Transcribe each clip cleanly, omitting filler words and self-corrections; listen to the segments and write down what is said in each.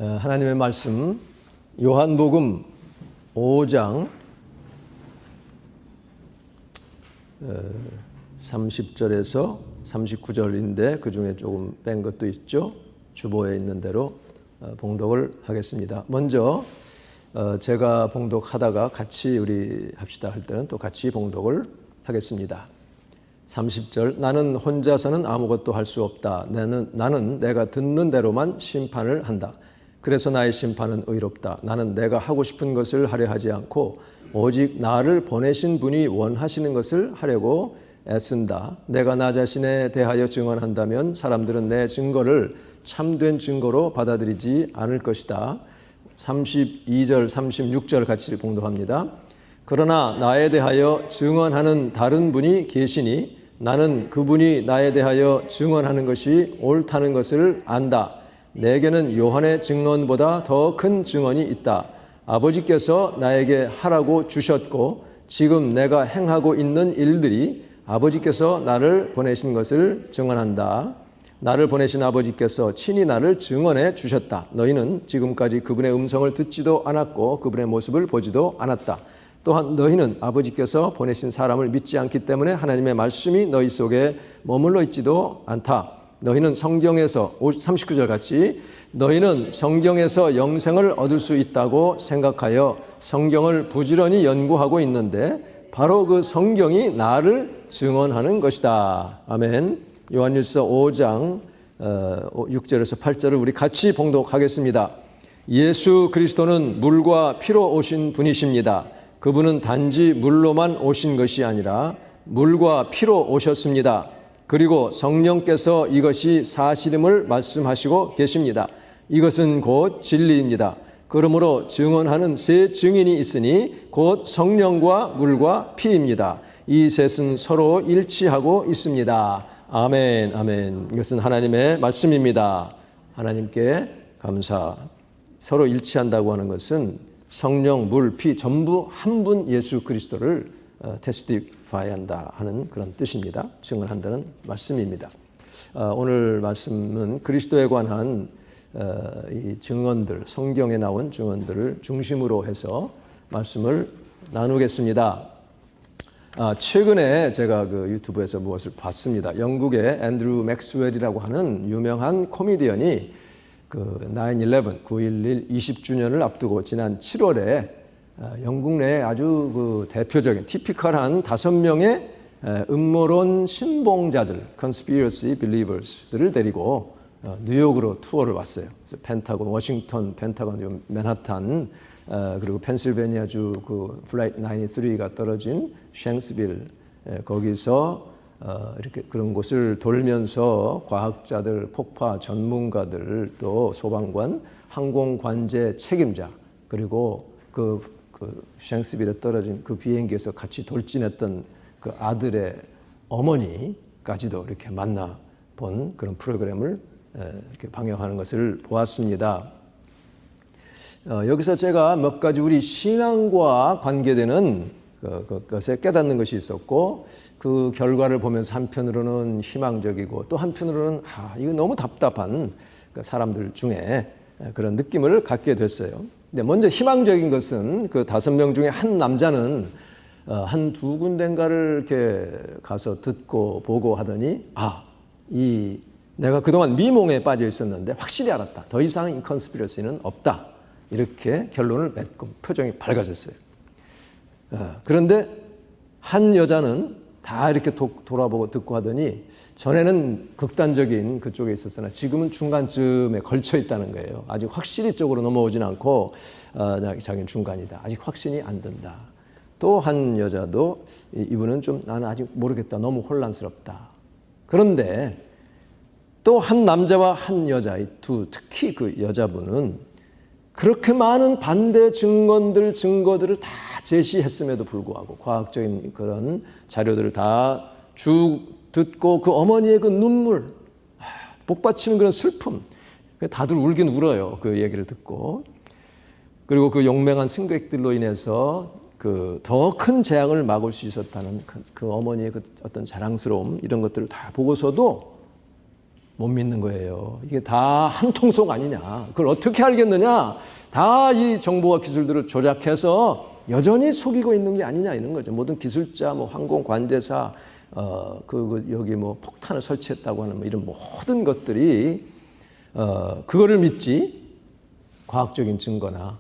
하나님의 말씀 요한복음 5장 30절에서 39절인데 그 중에 조금 뺀 것도 있죠. 주보에 있는 대로 봉독을 하겠습니다. 먼저 제가 봉독하다가 같이 우리 합시다 할 때는 또 같이 봉독을 하겠습니다. 30절 나는 혼자서는 아무것도 할 수 없다. 나는 내가 듣는 대로만 심판을 한다. 그래서 나의 심판은 의롭다. 나는 내가 하고 싶은 것을 하려 하지 않고 오직 나를 보내신 분이 원하시는 것을 하려고 애쓴다. 내가 나 자신에 대하여 증언한다면 사람들은 내 증거를 참된 증거로 받아들이지 않을 것이다. 32절, 36절 같이 봉독합니다. 그러나 나에 대하여 증언하는 다른 분이 계시니 나는 그분이 나에 대하여 증언하는 것이 옳다는 것을 안다. 내게는 요한의 증언보다 더 큰 증언이 있다. 아버지께서 나에게 하라고 주셨고 지금 내가 행하고 있는 일들이 아버지께서 나를 보내신 것을 증언한다. 나를 보내신 아버지께서 친히 나를 증언해 주셨다. 너희는 지금까지 그분의 음성을 듣지도 않았고 그분의 모습을 보지도 않았다. 또한 너희는 아버지께서 보내신 사람을 믿지 않기 때문에 하나님의 말씀이 너희 속에 머물러 있지도 않다. 너희는 성경에서 39절 같이 너희는 성경에서 영생을 얻을 수 있다고 생각하여 성경을 부지런히 연구하고 있는데 바로 그 성경이 나를 증언하는 것이다. 아멘. 요한일서 5장 6절에서 8절을 우리 같이 봉독하겠습니다. 예수 그리스도는 물과 피로 오신 분이십니다. 그분은 단지 물로만 오신 것이 아니라 물과 피로 오셨습니다. 그리고 성령께서 이것이 사실임을 말씀하시고 계십니다. 이것은 곧 진리입니다. 그러므로 증언하는 세 증인이 있으니 곧 성령과 물과 피입니다. 이 셋은 서로 일치하고 있습니다. 아멘, 아멘. 이것은 하나님의 말씀입니다. 하나님께 감사. 서로 일치한다고 하는 것은 성령, 물, 피 전부 한 분 예수 그리스도를 테스티파이한다 하는 그런 뜻입니다. 증언한다는 말씀입니다. 오늘 말씀은 그리스도에 관한 이 증언들, 성경에 나온 증언들을 중심으로 해서 말씀을 나누겠습니다. 최근에 제가 그 유튜브에서 무엇을 봤습니다. 영국의 앤드루 맥스웰이라고 하는 유명한 코미디언이 그 9/11, 9.11 20주년을 앞두고 지난 7월에 영국 내에 아주 그 대표적인 티피컬한 5명의 음모론 신봉자들, conspiracy believers들을 데리고 뉴욕으로 투어를 왔어요. 그래서 펜타곤, 워싱턴, 펜타곤, 맨하탄, 그리고 펜실베니아주 그 플라이트 93가 떨어진 쉥스빌, 거기서 이렇게 그런 곳을 돌면서 과학자들, 폭파 전문가들, 또 소방관, 항공관제 책임자, 그리고 그 쉥스빌에 떨어진 그 비행기에서 같이 돌진했던 그 아들의 어머니까지도 이렇게 만나본 그런 프로그램을 이렇게 방영하는 것을 보았습니다. 여기서 제가 몇 가지 우리 신앙과 관계되는 그것에 깨닫는 것이 있었고 그 결과를 보면서 한편으로는 희망적이고 또 한편으로는 이거 너무 답답한 사람들 중에 그런 느낌을 갖게 됐어요. 근데 먼저 희망적인 것은 그 5명 중에 한 남자는 한두 군데인가를 이렇게 가서 듣고 보고 하더니 내가 그동안 미몽에 빠져 있었는데 확실히 알았다. 더 이상 이 컨스피러시는 없다. 이렇게 결론을 맺고 표정이 밝아졌어요. 그런데 한 여자는 다 이렇게 돌아보고 듣고 하더니 전에는 극단적인 그쪽에 있었으나 지금은 중간쯤에 걸쳐 있다는 거예요. 아직 확실히 쪽으로 넘어오진 않고 자기는 중간이다. 아직 확신이 안 든다. 또 한 여자도 이분은 좀 나는 아직 모르겠다. 너무 혼란스럽다. 그런데 또 한 남자와 한 여자, 특히 그 여자분은 그렇게 많은 반대 증거들을 다 제시했음에도 불구하고 과학적인 그런 자료들을 다 듣고 그 어머니의 그 눈물, 복받치는 그런 슬픔, 다들 울긴 울어요. 그 얘기를 듣고. 그리고 그 용맹한 승객들로 인해서 그 더 큰 재앙을 막을 수 있었다는 그 어머니의 그 어떤 자랑스러움 이런 것들을 다 보고서도 못 믿는 거예요. 이게 다 한통속 아니냐. 그걸 어떻게 알겠느냐. 다 이 정보와 기술들을 조작해서 여전히 속이고 있는 게 아니냐 이런 거죠. 모든 기술자, 뭐 항공 관제사, 여기 뭐 폭탄을 설치했다고 하는 뭐 이런 모든 것들이 그거를 믿지 과학적인 증거나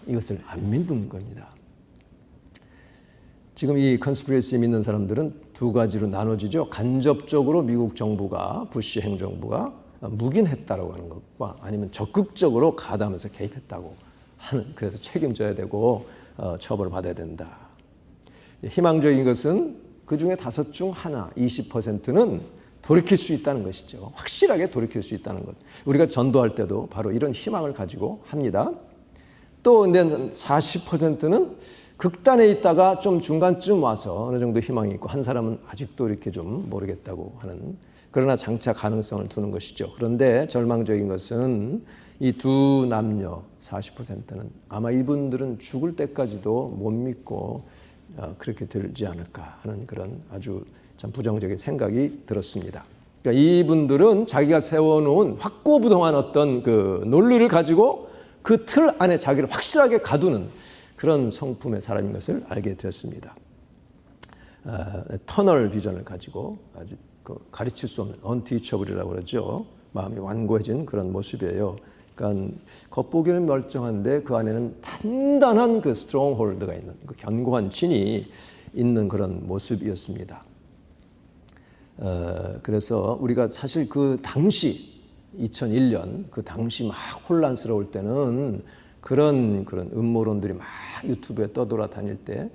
이것을 안 믿는 겁니다. 지금 이 컨스피러시 믿는 사람들은 두 가지로 나눠지죠. 간접적으로 미국 정부가 부시 행정부가 묵인했다라고 하는 것과 아니면 적극적으로 가담해서 개입했다고 하는, 그래서 책임져야 되고 처벌을 받아야 된다. 희망적인 것은 그 중에 5 중 하나, 20%는 돌이킬 수 있다는 것이죠. 확실하게 돌이킬 수 있다는 것. 우리가 전도할 때도 바로 이런 희망을 가지고 합니다. 또 근데 40%는 극단에 있다가 좀 중간쯤 와서 어느 정도 희망이 있고 한 사람은 아직도 이렇게 좀 모르겠다고 하는, 그러나 장차 가능성을 두는 것이죠. 그런데 절망적인 것은 이 두 남녀 40%는 아마 이분들은 죽을 때까지도 못 믿고 그렇게 되지 않을까 하는 그런 아주 참 부정적인 생각이 들었습니다. 그러니까 이분들은 자기가 세워놓은 확고부동한 어떤 그 논리를 가지고 그 틀 안에 자기를 확실하게 가두는 그런 성품의 사람인 것을 알게 되었습니다. 터널 비전을 가지고 아주 가르칠 수 없는 unteachable이라고 그러죠. 마음이 완고해진 그런 모습이에요. 그러니까 겉보기는 멀쩡한데 그 안에는 단단한 그 스트롱홀드가 있는, 그 견고한 진이 있는 그런 모습이었습니다. 그래서 우리가 사실 그 당시 2001년 그 당시 막 혼란스러울 때는 그런 음모론들이 막 유튜브에 떠돌아 다닐 때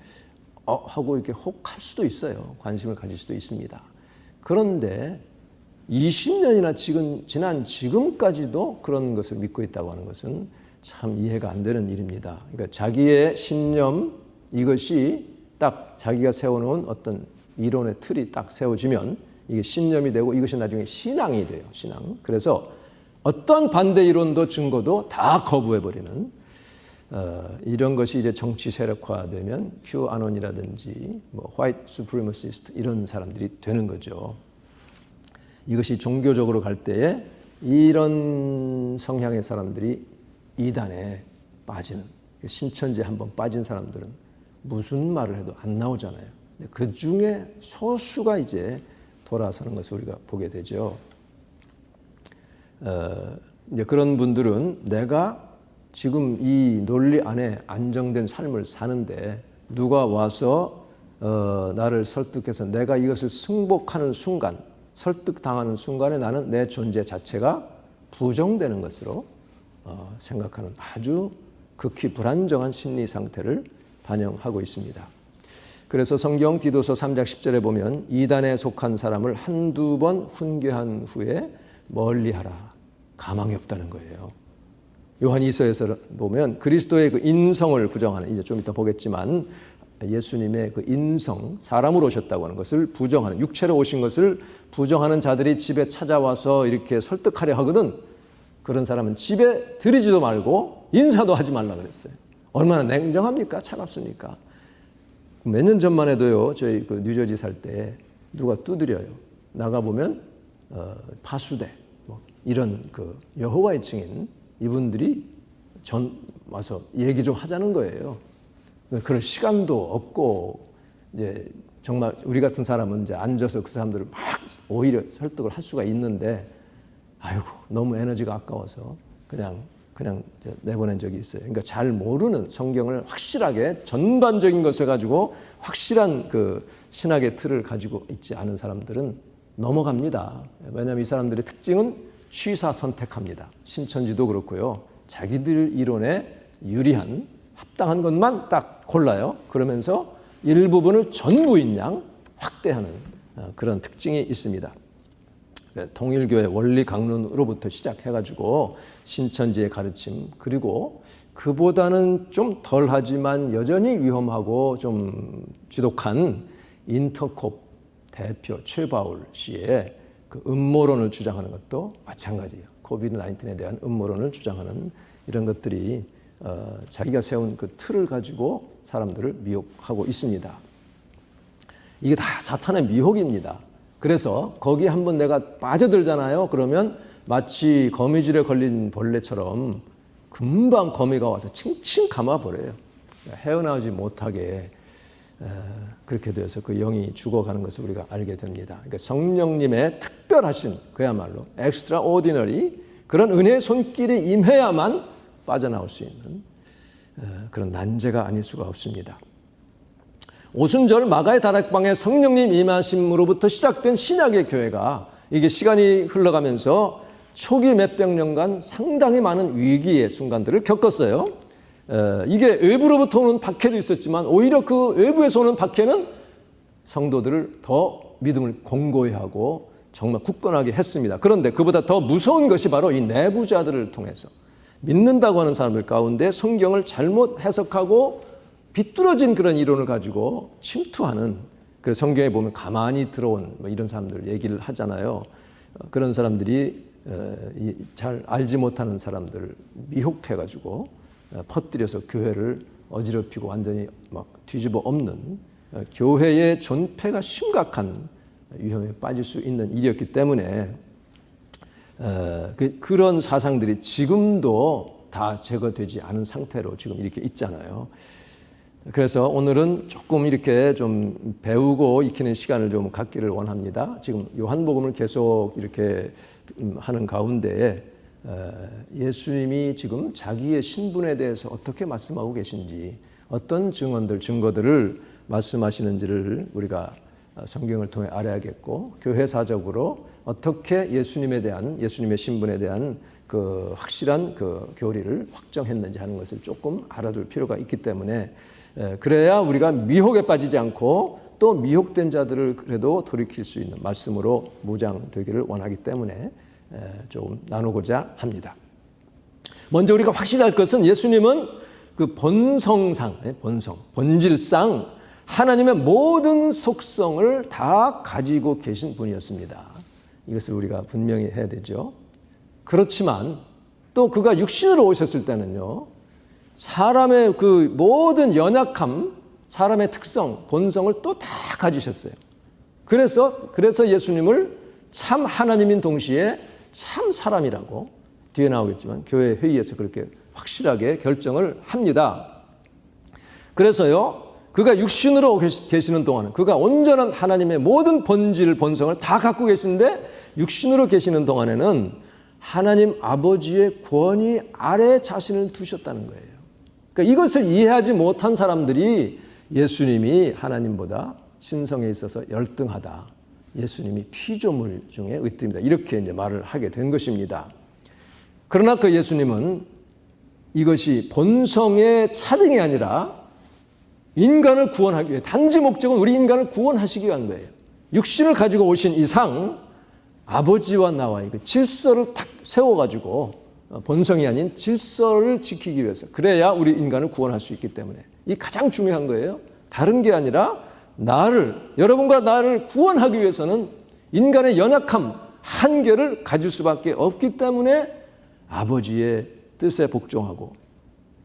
하고 이렇게 혹할 수도 있어요. 관심을 가질 수도 있습니다. 그런데 20년이나 지난 지금까지도 그런 것을 믿고 있다고 하는 것은 참 이해가 안 되는 일입니다. 그러니까 자기의 신념, 이것이 딱 자기가 세워놓은 어떤 이론의 틀이 딱 세워지면 이게 신념이 되고 이것이 나중에 신앙이 돼요. 신앙. 그래서 어떤 반대 이론도 증거도 다 거부해버리는 이런 것이 이제 정치 세력화되면 QAnon이라든지 뭐 White Supremacist 이런 사람들이 되는 거죠. 이것이 종교적으로 갈 때에 이런 성향의 사람들이 이단에 빠지는, 신천지에 한번 빠진 사람들은 무슨 말을 해도 안 나오잖아요. 그 중에 소수가 이제 돌아서는 것을 우리가 보게 되죠. 이제 그런 분들은 내가 지금 이 논리 안에 안정된 삶을 사는데 누가 와서 나를 설득해서 내가 이것을 승복하는 순간, 설득당하는 순간에 나는 내 존재 자체가 부정되는 것으로 생각하는 아주 극히 불안정한 심리 상태를 반영하고 있습니다. 그래서 성경 디도서 3장 10절에 보면 이단에 속한 사람을 한두 번 훈계한 후에 멀리하라. 가망이 없다는 거예요. 요한 2서에서 보면 그리스도의 그 인성을 부정하는, 이제 좀 이따 보겠지만 예수님의 그 인성, 사람으로 오셨다고 하는 것을 부정하는, 육체로 오신 것을 부정하는 자들이 집에 찾아와서 이렇게 설득하려 하거든. 그런 사람은 집에 들이지도 말고 인사도 하지 말라 그랬어요. 얼마나 냉정합니까? 차갑습니까? 몇 년 전만 해도요, 저희 그 뉴저지 살 때 누가 두드려요. 나가보면 파수대, 뭐 이런 그 여호와의 증인 이분들이 와서 얘기 좀 하자는 거예요. 그럴 시간도 없고, 이제 정말 우리 같은 사람은 이제 앉아서 그 사람들을 막 오히려 설득을 할 수가 있는데, 아이고, 너무 에너지가 아까워서 그냥 내보낸 적이 있어요. 그러니까 잘 모르는, 성경을 확실하게 전반적인 것을 가지고 확실한 그 신학의 틀을 가지고 있지 않은 사람들은 넘어갑니다. 왜냐하면 이 사람들의 특징은 취사 선택합니다. 신천지도 그렇고요. 자기들 이론에 유리한 합당한 것만 딱 골라요. 그러면서 일부분을 전부인 양 확대하는 그런 특징이 있습니다. 통일교회 원리 강론으로부터 시작해가지고 신천지의 가르침, 그리고 그보다는 좀 덜하지만 여전히 위험하고 좀 지독한 인터콥 대표 최바울 씨의 그 음모론을 주장하는 것도 마찬가지예요. 코비드 19에 대한 음모론을 주장하는 이런 것들이 자기가 세운 그 틀을 가지고 사람들을 미혹하고 있습니다. 이게 다 사탄의 미혹입니다. 그래서 거기 한번 내가 빠져들잖아요. 그러면 마치 거미줄에 걸린 벌레처럼 금방 거미가 와서 칭칭 감아버려요. 헤어나오지 못하게 그렇게 되어서 그 영이 죽어가는 것을 우리가 알게 됩니다. 그러니까 성령님의 특별하신 그야말로 extraordinary 그런 은혜의 손길이 임해야만 빠져나올 수 있는 그런 난제가 아닐 수가 없습니다. 오순절 마가의 다락방에 성령님 임하심으로부터 시작된 신약의 교회가 이게 시간이 흘러가면서 초기 몇백 년간 상당히 많은 위기의 순간들을 겪었어요. 이게 외부로부터 오는 박해도 있었지만 오히려 그 외부에서 오는 박해는 성도들을 더 믿음을 공고히 하고 정말 굳건하게 했습니다. 그런데 그보다 더 무서운 것이 바로 이 내부자들을 통해서 믿는다고 하는 사람들 가운데 성경을 잘못 해석하고 비뚤어진 그런 이론을 가지고 침투하는, 그래서 성경에 보면 가만히 들어온 이런 사람들 얘기를 하잖아요. 그런 사람들이 잘 알지 못하는 사람들을 미혹해가지고 퍼뜨려서 교회를 어지럽히고 완전히 막 뒤집어 엎는 교회의 존폐가 심각한 위험에 빠질 수 있는 일이었기 때문에 그런 사상들이 지금도 다 제거되지 않은 상태로 지금 이렇게 있잖아요. 그래서 오늘은 조금 이렇게 좀 배우고 익히는 시간을 좀 갖기를 원합니다. 지금 요한복음을 계속 이렇게 하는 가운데 예수님이 지금 자기의 신분에 대해서 어떻게 말씀하고 계신지, 어떤 증거들을 말씀하시는지를 우리가 성경을 통해 알아야겠고, 교회사적으로 어떻게 예수님에 대한, 예수님의 신분에 대한 그 확실한 그 교리를 확정했는지 하는 것을 조금 알아둘 필요가 있기 때문에, 그래야 우리가 미혹에 빠지지 않고 또 미혹된 자들을 그래도 돌이킬 수 있는 말씀으로 무장되기를 원하기 때문에 조금 나누고자 합니다. 먼저 우리가 확신할 것은 예수님은 그 본성상, 본질상 하나님의 모든 속성을 다 가지고 계신 분이었습니다. 이것을 우리가 분명히 해야 되죠. 그렇지만 또 그가 육신으로 오셨을 때는요, 사람의 그 모든 연약함, 사람의 특성, 본성을 또 다 가지셨어요. 그래서 예수님을 참 하나님인 동시에 참 사람이라고 뒤에 나오겠지만 교회 회의에서 그렇게 확실하게 결정을 합니다. 그래서요, 그가 육신으로 계시는 동안은 그가 온전한 하나님의 모든 본질, 본성을 다 갖고 계신데 육신으로 계시는 동안에는 하나님 아버지의 권위 아래 자신을 두셨다는 거예요. 그러니까 이것을 이해하지 못한 사람들이 예수님이 하나님보다 신성에 있어서 열등하다, 예수님이 피조물 중에 으뜸이다, 이렇게 이제 말을 하게 된 것입니다. 그러나 그 예수님은 이것이 본성의 차등이 아니라 인간을 구원하기 위해, 단지 목적은 우리 인간을 구원하시기 위한 거예요. 육신을 가지고 오신 이상 아버지와 나와의 그 질서를 탁 세워가지고, 본성이 아닌 질서를 지키기 위해서, 그래야 우리 인간을 구원할 수 있기 때문에 이 가장 중요한 거예요. 다른 게 아니라 여러분과 나를 구원하기 위해서는 인간의 연약함, 한계를 가질 수밖에 없기 때문에 아버지의 뜻에 복종하고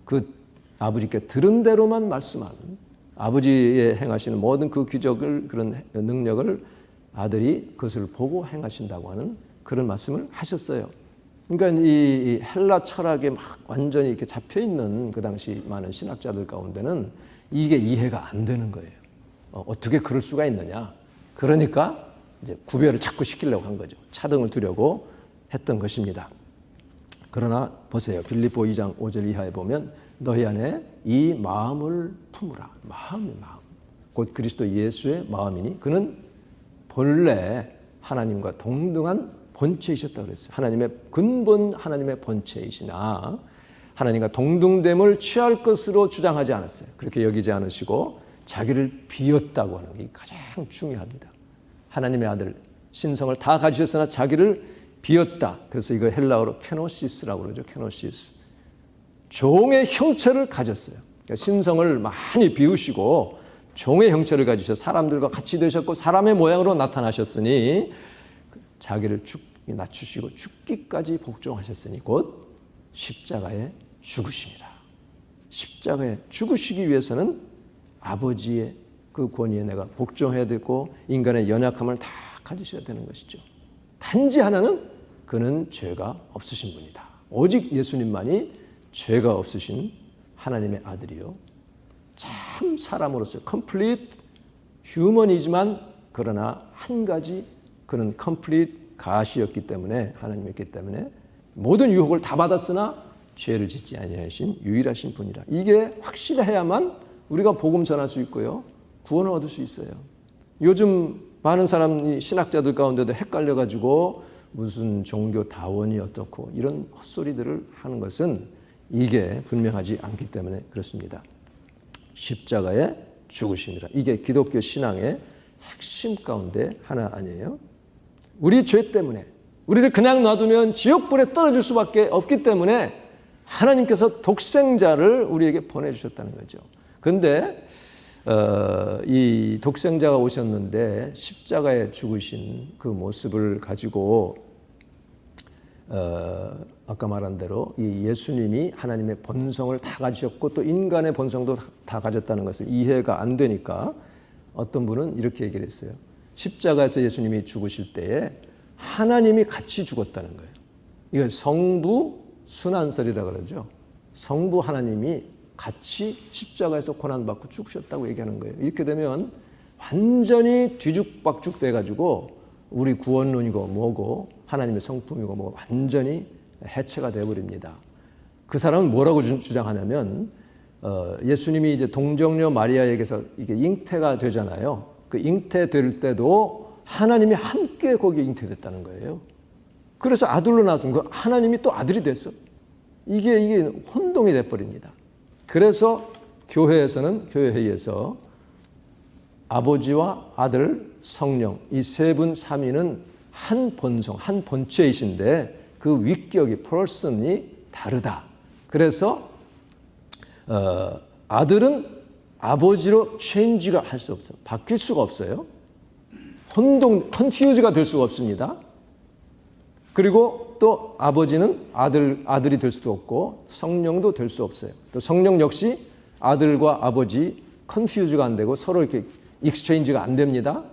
그 아버지께 들은 대로만 말씀하는, 아버지의 행하시는 모든 그 기적을, 그런 능력을 아들이 그것을 보고 행하신다고 하는 그런 말씀을 하셨어요. 그러니까 이 헬라 철학에 막 완전히 이렇게 잡혀 있는 그 당시 많은 신학자들 가운데는 이게 이해가 안 되는 거예요. 어떻게 그럴 수가 있느냐. 그러니까 이제 구별을 자꾸 시키려고 한 거죠. 차등을 두려고 했던 것입니다. 그러나 보세요. 빌립보 2장 5절 이하에 보면 너희 안에 이 마음을 품으라. 마음. 곧 그리스도 예수의 마음이니 그는 본래 하나님과 동등한 본체이셨다고 그랬어요. 하나님의 근본, 하나님의 본체이시나 하나님과 동등됨을 취할 것으로 주장하지 않았어요. 그렇게 여기지 않으시고 자기를 비웠다고 하는 게 가장 중요합니다. 하나님의 아들 신성을 다 가지셨으나 자기를 비웠다. 그래서 이거 헬라어로 케노시스라고 그러죠. 케노시스. 종의 형체를 가졌어요. 그러니까 신성을 많이 비우시고 종의 형체를 가지셔서 사람들과 같이 되셨고 사람의 모양으로 나타나셨으니 자기를 낮추시고 죽기까지 복종하셨으니 곧 십자가에 죽으십니다. 십자가에 죽으시기 위해서는 아버지의 그 권위에 내가 복종해야 되고 인간의 연약함을 다 가지셔야 되는 것이죠. 단지 하나는 그는 죄가 없으신 분이다. 오직 예수님만이 죄가 없으신 하나님의 아들이요. 참 사람으로서 컴플리트 휴먼이지만 그러나 한 가지 그는 컴플리트 가시였기 때문에 하나님이었기 때문에 모든 유혹을 다 받았으나 죄를 짓지 아니하신 유일하신 분이라. 이게 확실해야만 우리가 복음 전할 수 있고요. 구원을 얻을 수 있어요. 요즘 많은 사람이 신학자들 가운데도 헷갈려가지고 무슨 종교 다원이 어떻고 이런 헛소리들을 하는 것은 이게 분명하지 않기 때문에 그렇습니다. 십자가의 죽으심이라. 이게 기독교 신앙의 핵심 가운데 하나 아니에요? 우리 죄 때문에 우리를 그냥 놔두면 지옥불에 떨어질 수밖에 없기 때문에 하나님께서 독생자를 우리에게 보내주셨다는 거죠. 그런데 이 독생자가 오셨는데 십자가에 죽으신 그 모습을 가지고 아까 말한 대로 이 예수님이 하나님의 본성을 다 가지셨고 또 인간의 본성도 다 가졌다는 것을 이해가 안 되니까 어떤 분은 이렇게 얘기를 했어요. 십자가에서 예수님이 죽으실 때에 하나님이 같이 죽었다는 거예요. 이걸 성부 순환설이라 그러죠. 성부 하나님이 같이 십자가에서 고난받고 죽으셨다고 얘기하는 거예요. 이렇게 되면 완전히 뒤죽박죽 돼가지고 우리 구원론이고 뭐고 하나님의 성품이고 뭐 완전히 해체가 되어버립니다. 그 사람은 뭐라고 주장하냐면 예수님이 이제 동정녀 마리아에게서 이게 잉태가 되잖아요. 그 잉태될 때도 하나님이 함께 거기에 잉태됐다는 거예요. 그래서 아들로 나왔으면 그 하나님이 또 아들이 됐어. 이게 혼동이 돼버립니다. 그래서 교회에서는 교회 회의에서 아버지와 아들, 성령 이 세 분 삼위는 한 본성, 한 본체이신데 그 위격이 person이 다르다. 그래서 아들은 아버지로 체인지가 할 수 없어요. 바뀔 수가 없어요. 컨퓨즈가 될 수가 없습니다. 그리고 또 아버지는 아들이 될 수도 없고 성령도 될 수 없어요. 또 성령 역시 아들과 아버지 컨퓨즈가 안 되고 서로 이렇게 익스체인지가 안 됩니다.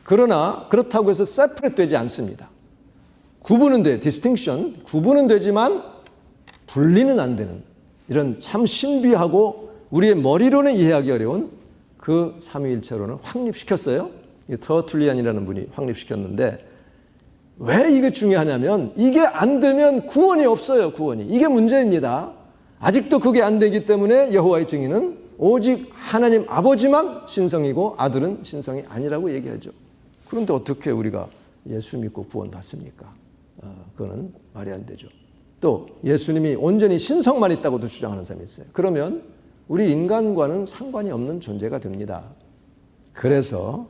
그러나 그렇다고 해서 세퍼레이트 되지 않습니다. 구분은 돼, 디스팅션 구분은 되지만 분리는 안 되는 이런 참 신비하고 우리의 머리로는 이해하기 어려운 그 삼위일체론을 확립시켰어요. 터툴리안이라는 분이 확립시켰는데 왜 이게 중요하냐면 이게 안 되면 구원이 없어요. 구원이. 이게 문제입니다. 아직도 그게 안 되기 때문에 여호와의 증인은 오직 하나님 아버지만 신성이고 아들은 신성이 아니라고 얘기하죠. 그런데 어떻게 우리가 예수 믿고 구원 받습니까? 그거는 말이 안 되죠. 또 예수님이 온전히 신성만 있다고도 주장하는 사람이 있어요. 그러면 우리 인간과는 상관이 없는 존재가 됩니다. 그래서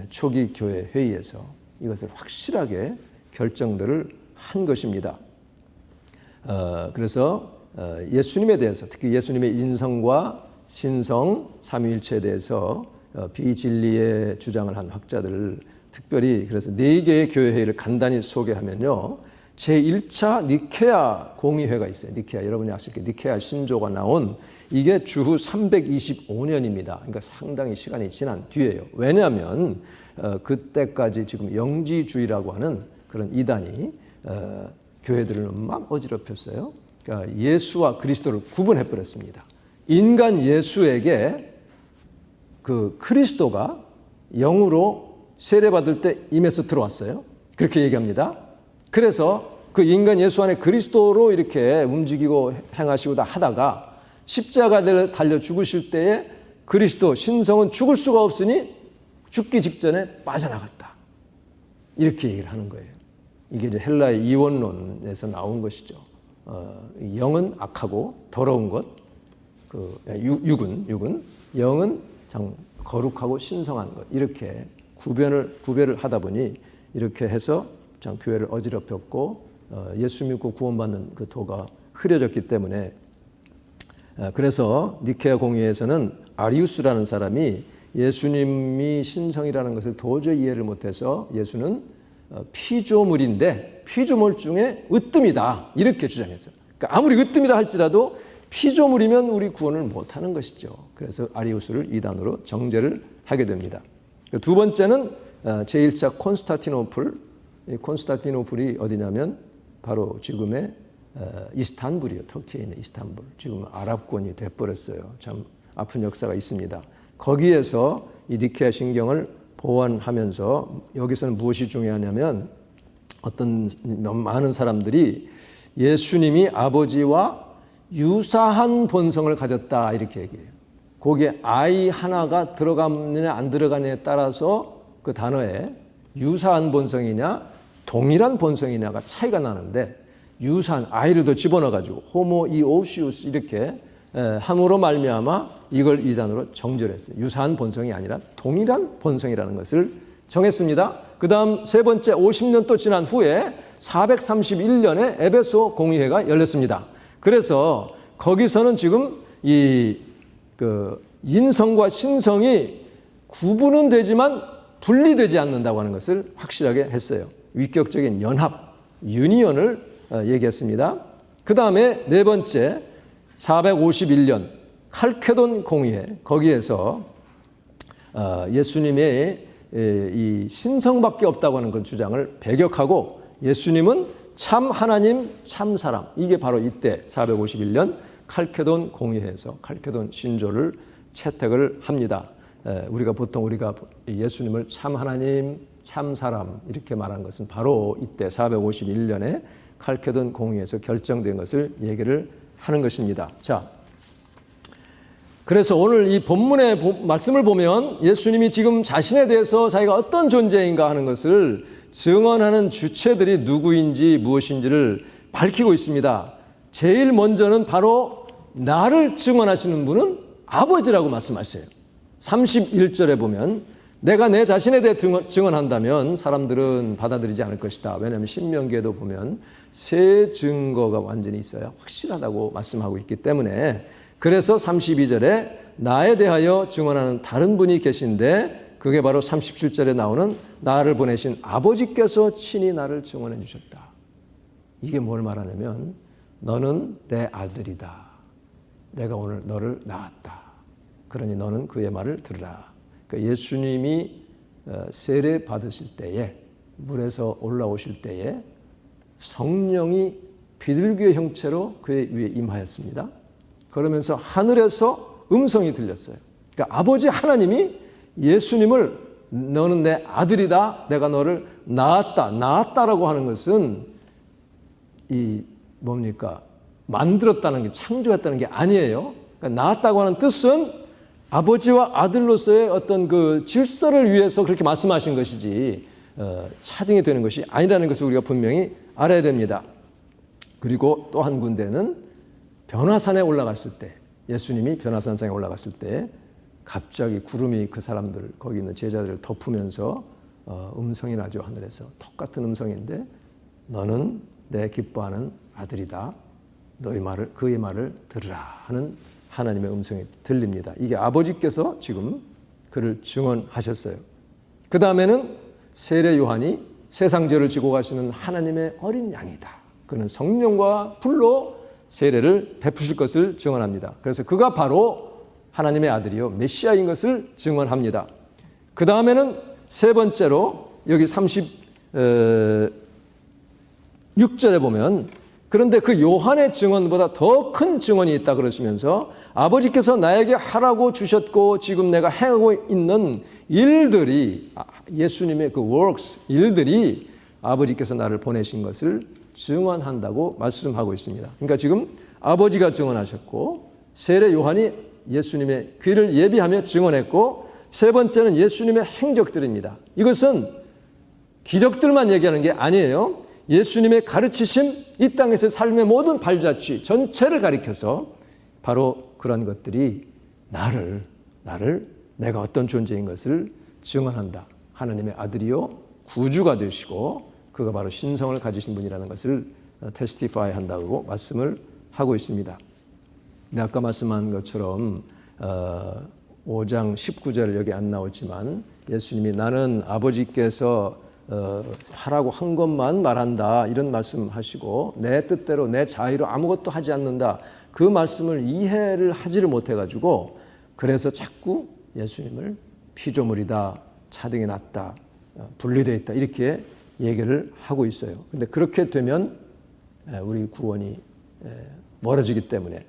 초기 교회 회의에서 이것을 확실하게 결정들을 한 것입니다. 그래서 예수님에 대해서 특히 예수님의 인성과 신성 삼위일체에 대해서 비진리의 주장을 한 학자들을 특별히 그래서 4개의 교회 회의를 간단히 소개하면요. 제1차 니케아 공의회가 있어요. 니케아 여러분이 아실 게 니케아 신조가 나온 이게 주후 325년입니다. 그러니까 상당히 시간이 지난 뒤에요. 왜냐하면 그때까지 지금 영지주의라고 하는 그런 이단이 교회들을 막 어지럽혔어요. 그러니까 예수와 그리스도를 구분해 버렸습니다. 인간 예수에게 그 그리스도가 영으로 세례받을 때 임해서 들어왔어요. 그렇게 얘기합니다. 그래서 그 인간 예수 안에 그리스도로 이렇게 움직이고 행하시고 다 하다가 십자가를 달려 죽으실 때에 그리스도 신성은 죽을 수가 없으니 죽기 직전에 빠져나갔다. 이렇게 얘기를 하는 거예요. 이게 이제 헬라의 이원론에서 나온 것이죠. 영은 악하고 더러운 것, 육은 영은 참 거룩하고 신성한 것 이렇게 구별을 하다 보니 이렇게 해서 참 교회를 어지럽혔고 예수 믿고 구원받는 그 도가 흐려졌기 때문에 그래서 니케아 공의회에서는 아리우스라는 사람이 예수님이 신성이라는 것을 도저히 이해를 못해서 예수는 피조물인데 피조물 중에 으뜸이다 이렇게 주장했어요. 그러니까 아무리 으뜸이라 할지라도 피조물이면 우리 구원을 못하는 것이죠. 그래서 아리우스를 이단으로 정죄를 하게 됩니다. 두 번째는 제1차 콘스탄티노플. 이 콘스탄티노플이 어디냐면 바로 지금의 이스탄불이요. 터키에 있는 이스탄불. 지금 아랍권이 돼버렸어요. 참 아픈 역사가 있습니다. 거기에서 이 니케아 신경을 보완하면서 여기서는 무엇이 중요하냐면 어떤 많은 사람들이 예수님이 아버지와 유사한 본성을 가졌다 이렇게 얘기해요. 거기에 아이 하나가 들어가느냐 안 들어가느냐에 따라서 그 단어에 유사한 본성이냐 동일한 본성이냐가 차이가 나는데 유사한 아이를 더 집어넣어가지고 호모이오시우스 이렇게 함으로 말미암아 이걸 이 단어로 정절했어요. 유사한 본성이 아니라 동일한 본성이라는 것을 정했습니다. 그 다음 세 번째 50년 또 지난 후에 431년에 에베소 공의회가 열렸습니다. 그래서 거기서는 지금 그 인성과 신성이 구분은 되지만 분리되지 않는다고 하는 것을 확실하게 했어요. 위격적인 연합, 유니언을 얘기했습니다. 그 다음에 네 번째 451년 칼케돈 공의회 거기에서 예수님의 이 신성밖에 없다고 하는 그 주장을 배격하고 예수님은 참 하나님 참 사람 이게 바로 이때 451년 칼케돈 공의회에서 칼케돈 신조를 채택을 합니다. 우리가 예수님을 참 하나님 참 사람 이렇게 말한 것은 바로 이때 451년에 칼케돈 공의회에서 결정된 것을 얘기를 하는 것입니다. 자, 그래서 오늘 이 본문의 말씀을 보면 예수님이 지금 자신에 대해서 자기가 어떤 존재인가 하는 것을 증언하는 주체들이 누구인지 무엇인지를 밝히고 있습니다. 제일 먼저는 바로 나를 증언하시는 분은 아버지라고 말씀하세요. 31절에 보면 내가 내 자신에 대해 증언한다면 사람들은 받아들이지 않을 것이다. 왜냐하면 신명기에도 보면 세 증거가 완전히 있어야 확실하다고 말씀하고 있기 때문에 그래서 32절에 나에 대하여 증언하는 다른 분이 계신데 그게 바로 37절에 나오는 나를 보내신 아버지께서 친히 나를 증언해 주셨다. 이게 뭘 말하냐면 너는 내 아들이다. 내가 오늘 너를 낳았다. 그러니 너는 그의 말을 들으라. 그러니까 예수님이 세례 받으실 때에 물에서 올라오실 때에 성령이 비둘기의 형체로 그의 위에 임하였습니다. 그러면서 하늘에서 음성이 들렸어요. 그러니까 아버지 하나님이 예수님을 너는 내 아들이다. 내가 너를 낳았다라고 하는 것은 이 뭡니까? 만들었다는 게 창조했다는 게 아니에요. 그러니까 낳았다고 하는 뜻은 아버지와 아들로서의 어떤 그 질서를 위해서 그렇게 말씀하신 것이지 차등이 되는 것이 아니라는 것을 우리가 분명히 알아야 됩니다. 그리고 또 한 군데는 변화산에 올라갔을 때 예수님이 변화산상에 올라갔을 때 갑자기 구름이 그 사람들 거기 있는 제자들을 덮으면서 음성이 나죠. 하늘에서 똑같은 음성인데 너는 내 기뻐하는 아들이다. 그의 말을 들으라 하는 하나님의 음성이 들립니다. 이게 아버지께서 지금 그를 증언하셨어요. 그 다음에는 세례 요한이 세상 죄를 지고 가시는 하나님의 어린 양이다. 그는 성령과 불로 세례를 베푸실 것을 증언합니다. 그래서 그가 바로 하나님의 아들이요 메시아인 것을 증언합니다. 그 다음에는 세 번째로 여기 36절에 보면 그런데 그 요한의 증언보다 더 큰 증언이 있다 그러시면서 아버지께서 나에게 하라고 주셨고 지금 내가 행하고 있는 일들이 예수님의 그 works, 일들이 아버지께서 나를 보내신 것을 증언한다고 말씀하고 있습니다. 그러니까 지금 아버지가 증언하셨고 세례 요한이 예수님의 귀를 예비하며 증언했고 세 번째는 예수님의 행적들입니다. 이것은 기적들만 얘기하는 게 아니에요. 예수님의 가르치심, 이 땅에서의 삶의 모든 발자취 전체를 가리켜서 바로 그런 것들이 나를 내가 어떤 존재인 것을 증언한다. 하나님의 아들이요 구주가 되시고 그가 바로 신성을 가지신 분이라는 것을 테스티파이 한다고 말씀을 하고 있습니다. 근데 아까 말씀한 것처럼 5장 19절 여기 안 나오지만 예수님이 나는 아버지께서 하라고 한 것만 말한다 이런 말씀하시고 내 뜻대로 내 자의로 아무것도 하지 않는다 그 말씀을 이해를 하지를 못해가지고 그래서 자꾸 예수님을 피조물이다 차등이 났다, 분리되어 있다 이렇게 얘기를 하고 있어요. 근데 그렇게 되면 우리 구원이 멀어지기 때문에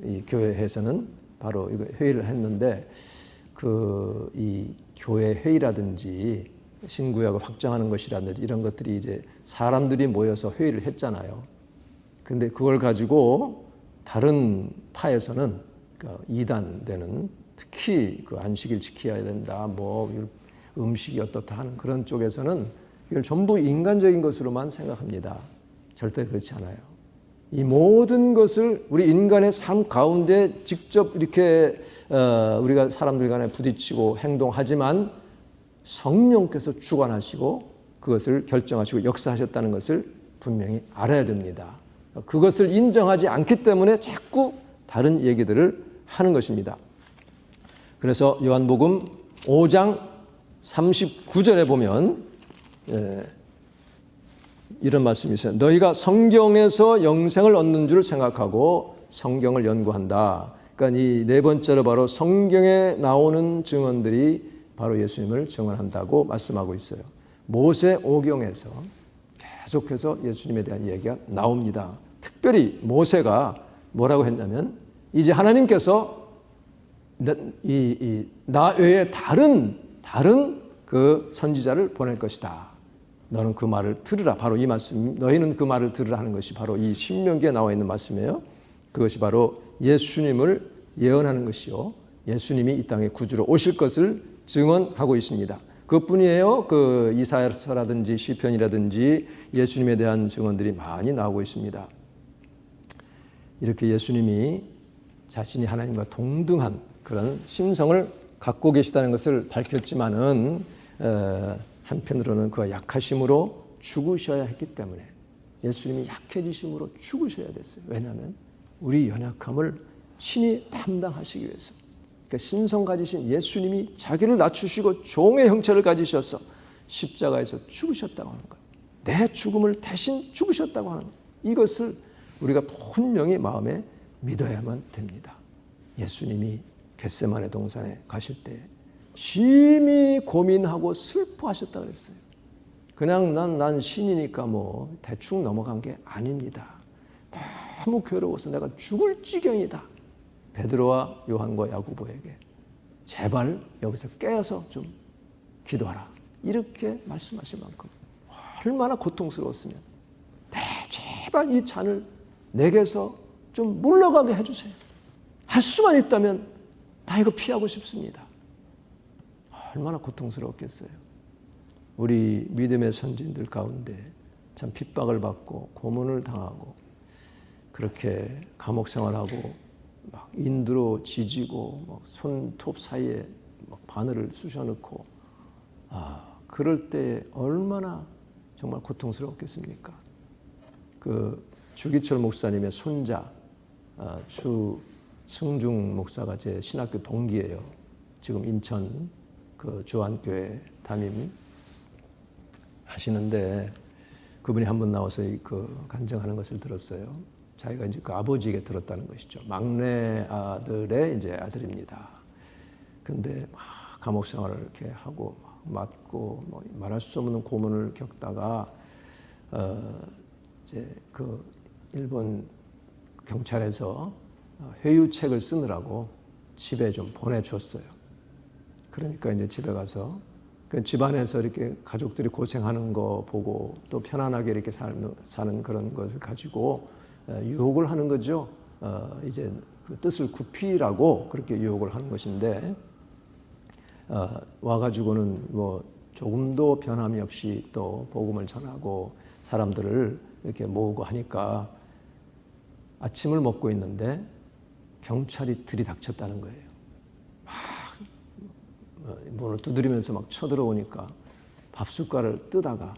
이 교회에서는 바로 이거 회의를 했는데 이 교회 회의라든지 신구약을 확정하는 것이라든지 이런 것들이 이제 사람들이 모여서 회의를 했잖아요. 근데 그걸 가지고 다른 파에서는 이단되는 특히 그 안식일 지켜야 된다, 뭐 음식이 어떻다 하는 그런 쪽에서는 이걸 전부 인간적인 것으로만 생각합니다. 절대 그렇지 않아요. 이 모든 것을 우리 인간의 삶 가운데 직접 이렇게 우리가 사람들 간에 부딪히고 행동하지만 성령께서 주관하시고 그것을 결정하시고 역사하셨다는 것을 분명히 알아야 됩니다. 그것을 인정하지 않기 때문에 자꾸 다른 얘기들을 하는 것입니다. 그래서 요한복음 5장 39절에 보면 이런 말씀이 있어요. 너희가 성경에서 영생을 얻는 줄 생각하고 성경을 연구한다. 그러니까 이 네 번째로 바로 성경에 나오는 증언들이 바로 예수님을 증언한다고 말씀하고 있어요. 모세 오경에서 계속해서 예수님에 대한 얘기가 나옵니다. 특별히 모세가 뭐라고 했냐면 이제 하나님께서 나 외에 다른 그 선지자를 보낼 것이다. 너는 그 말을 들으라. 바로 이 말씀, 너희는 그 말을 들으라 하는 것이 바로 이 신명기에 나와 있는 말씀이에요. 그것이 바로 예수님을 예언하는 것이요, 예수님이 이 땅에 구주로 오실 것을 증언하고 있습니다. 그뿐이에요. 그 이사야서라든지 시편이라든지 예수님에 대한 증언들이 많이 나오고 있습니다. 이렇게 예수님이 자신이 하나님과 동등한 그런 신성을 갖고 계시다는 것을 밝혔지만은 한편으로는 그가 약하심으로 죽으셔야 했기 때문에 예수님이 약해지심으로 죽으셔야 됐어요. 왜냐하면 우리 연약함을 친히 담당하시기 위해서. 그러니까 신성 가지신 예수님이 자기를 낮추시고 종의 형체를 가지셔서 십자가에서 죽으셨다고 하는 거예요. 내 죽음을 대신 죽으셨다고 하는 거예요. 이것을 우리가 분명히 마음에 믿어야만 됩니다. 예수님이 겟세마네 동산에 가실 때 심히 고민하고 슬퍼하셨다고 그랬어요. 그냥 난 신이니까 뭐 대충 넘어간 게 아닙니다. 너무 괴로워서 내가 죽을 지경이다. 베드로와 요한과 야고보에게 제발 여기서 깨어서 좀 기도하라. 이렇게 말씀하실 만큼 얼마나 고통스러웠으면 제발 이 잔을 내게서 좀 물러가게 해주세요. 할 수만 있다면 다 이거 피하고 싶습니다. 얼마나 고통스러웠겠어요. 우리 믿음의 선진들 가운데 참 핍박을 받고 고문을 당하고 그렇게 감옥 생활하고 막 인두로 지지고 막 손톱 사이에 막 바늘을 쑤셔 넣고 그럴 때 얼마나 정말 고통스러웠겠습니까? 그 주기철 목사님의 손자 승중 목사가 제 신학교 동기예요. 지금 인천 그 주안교회 담임 하시는데 그분이 한번 나와서 그 간증하는 것을 들었어요. 자기가 이제 그 아버지에게 들었다는 것이죠. 막내 아들의 이제 아들입니다. 근데 막 감옥 생활을 이렇게 하고 맞고 뭐 말할 수 없는 고문을 겪다가 이제 그 일본 경찰에서 회유책을 쓰느라고 집에 좀 보내줬어요. 그러니까 이제 집에 가서 그 집안에서 이렇게 가족들이 고생하는 거 보고 또 편안하게 이렇게 사는 그런 것을 가지고 유혹을 하는 거죠. 이제 그 뜻을 굽히라고 그렇게 유혹을 하는 것인데 와가지고는 뭐 조금도 변함이 없이 또 복음을 전하고 사람들을 이렇게 모으고 하니까 아침을 먹고 있는데 경찰이 들이닥쳤다는 거예요. 막 문을 두드리면서 막 쳐들어오니까 밥숟갈을 뜨다가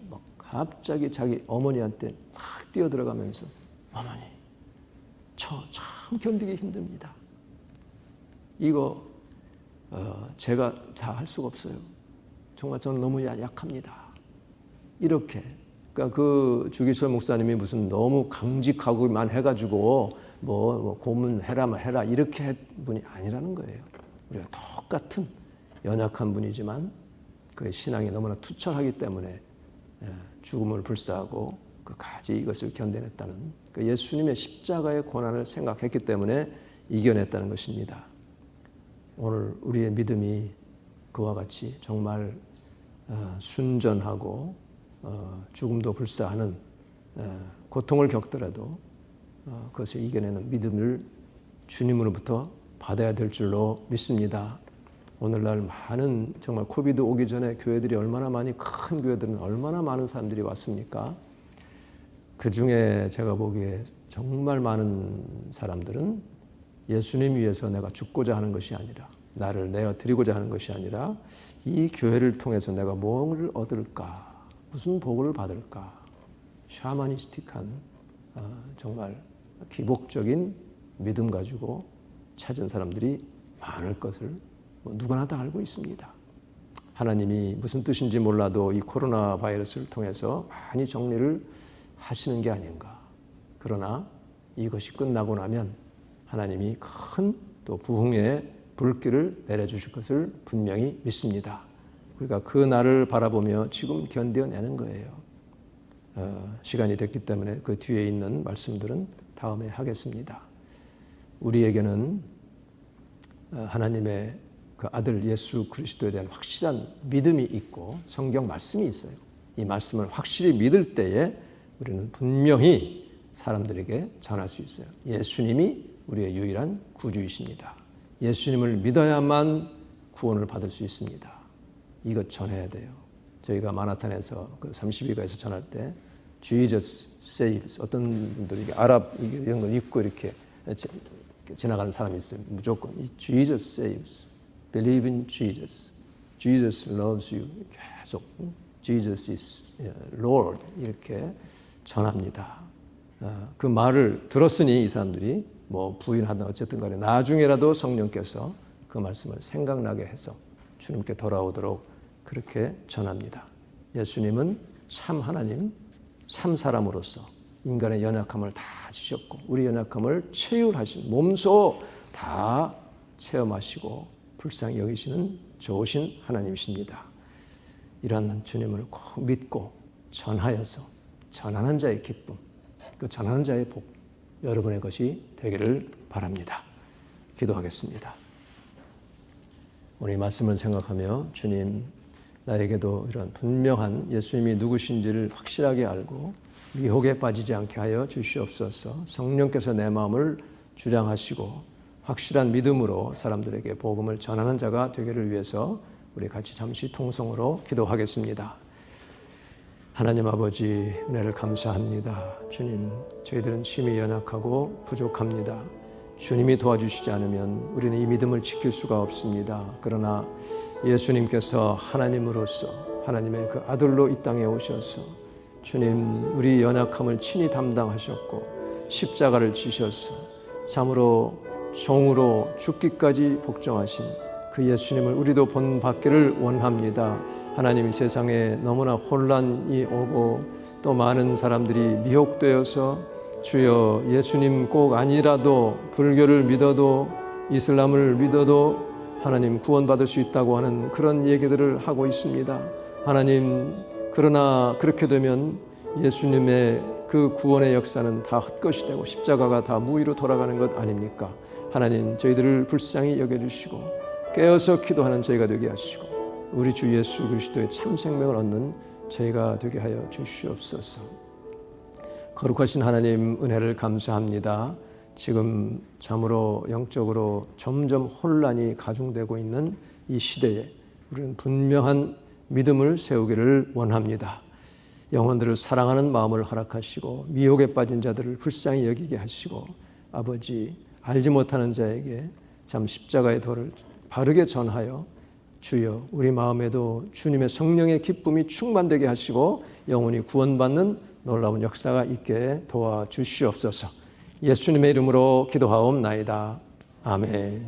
막 갑자기 자기 어머니한테 탁 뛰어들어가면서 어머니 저 참 견디기 힘듭니다. 이거 제가 다 할 수가 없어요. 정말 저는 너무 약합니다. 이렇게 그러니까 그 주기철 목사님이 무슨 너무 강직하고만 해가지고 고문해라 이렇게 한 분이 아니라는 거예요. 우리가 똑같은 연약한 분이지만 그의 신앙이 너무나 투철하기 때문에 죽음을 불사하고 끝까지 이것을 견뎌냈다는 그 예수님의 십자가의 고난을 생각했기 때문에 이겨냈다는 것입니다. 오늘 우리의 믿음이 그와 같이 정말 순전하고 죽음도 불사하는 고통을 겪더라도 그것을 이겨내는 믿음을 주님으로부터 받아야 될 줄로 믿습니다. 오늘날 많은 정말 코비드 오기 전에 교회들이 얼마나 많이 큰 교회들은 얼마나 많은 사람들이 왔습니까? 그 중에 제가 보기에 정말 많은 사람들은 예수님 위해서 내가 죽고자 하는 것이 아니라 나를 내어드리고자 하는 것이 아니라 이 교회를 통해서 내가 뭘 얻을까? 무슨 복을 받을까? 샤머니스틱한 정말 기복적인 믿음 가지고 찾은 사람들이 많을 것을 누구나 다 알고 있습니다. 하나님이 무슨 뜻인지 몰라도 이 코로나 바이러스를 통해서 많이 정리를 하시는 게 아닌가. 그러나 이것이 끝나고 나면 하나님이 큰 또 부흥의 불길을 내려주실 것을 분명히 믿습니다. 우리가 그 날을 바라보며 지금 견뎌내는 거예요. 시간이 됐기 때문에 그 뒤에 있는 말씀들은 다음에 하겠습니다. 우리에게는 하나님의 그 아들 예수 그리스도에 대한 확실한 믿음이 있고 성경 말씀이 있어요. 이 말씀을 확실히 믿을 때에 우리는 분명히 사람들에게 전할 수 있어요. 예수님이 우리의 유일한 구주이십니다. 예수님을 믿어야만 구원을 받을 수 있습니다. 이것 전해야 돼요. 저희가 마나탄에서 그 32가에서 전할 때 Jesus saves, 어떤 분들이 아랍 이런 걸 입고 이렇게 지나가는 사람이 있어요. 무조건 이 Jesus saves, believe in Jesus, Jesus loves you, 계속 Jesus is Lord 이렇게 전합니다. 그 말을 들었으니 이 사람들이 부인하든 어쨌든 간에 나중에라도 성령께서 그 말씀을 생각나게 해서 주님께 돌아오도록 그렇게 전합니다. 예수님은 참 하나님, 참 사람으로서 인간의 연약함을 다 지셨고 우리 연약함을 체휼하신 몸소 다 체험하시고 불쌍히 여기시는 좋으신 하나님이십니다. 이런 주님을 꼭 믿고 전하여서 전하는 자의 기쁨, 그 전하는 자의 복 여러분의 것이 되기를 바랍니다. 기도하겠습니다. 오늘 이 말씀을 생각하며 주님, 나에게도 이런 분명한 예수님이 누구신지를 확실하게 알고 미혹에 빠지지 않게 하여 주시옵소서. 성령께서 내 마음을 주장하시고 확실한 믿음으로 사람들에게 복음을 전하는 자가 되기를 위해서 우리 같이 잠시 통성으로 기도하겠습니다. 하나님 아버지, 은혜를 감사합니다. 주님, 저희들은 심히 연약하고 부족합니다. 주님이 도와주시지 않으면 우리는 이 믿음을 지킬 수가 없습니다. 그러나 예수님께서 하나님으로서 하나님의 그 아들로 이 땅에 오셔서 주님, 우리 연약함을 친히 담당하셨고 십자가를 지셔서 참으로 종으로 죽기까지 복종하신 그 예수님을 우리도 본받기를 원합니다. 하나님이 세상에 너무나 혼란이 오고 또 많은 사람들이 미혹되어서 주여 예수님 꼭 아니라도 불교를 믿어도 이슬람을 믿어도 하나님 구원받을 수 있다고 하는 그런 얘기들을 하고 있습니다. 하나님, 그러나 그렇게 되면 예수님의 그 구원의 역사는 다 헛것이 되고 십자가가 다 무의로 돌아가는 것 아닙니까? 하나님, 저희들을 불쌍히 여겨주시고 깨어서 기도하는 저희가 되게 하시고 우리 주 예수 그리스도의 참 생명을 얻는 저희가 되게 하여 주시옵소서. 거룩하신 하나님, 은혜를 감사합니다. 지금 참으로 영적으로 점점 혼란이 가중되고 있는 이 시대에 우리는 분명한 믿음을 세우기를 원합니다. 영혼들을 사랑하는 마음을 허락하시고 미혹에 빠진 자들을 불쌍히 여기게 하시고 아버지, 알지 못하는 자에게 참 십자가의 도를 바르게 전하여 주여 우리 마음에도 주님의 성령의 기쁨이 충만되게 하시고 영혼이 구원받는 놀라운 역사가 있게 도와주시옵소서. 예수님의 이름으로 기도하옵나이다. 아멘.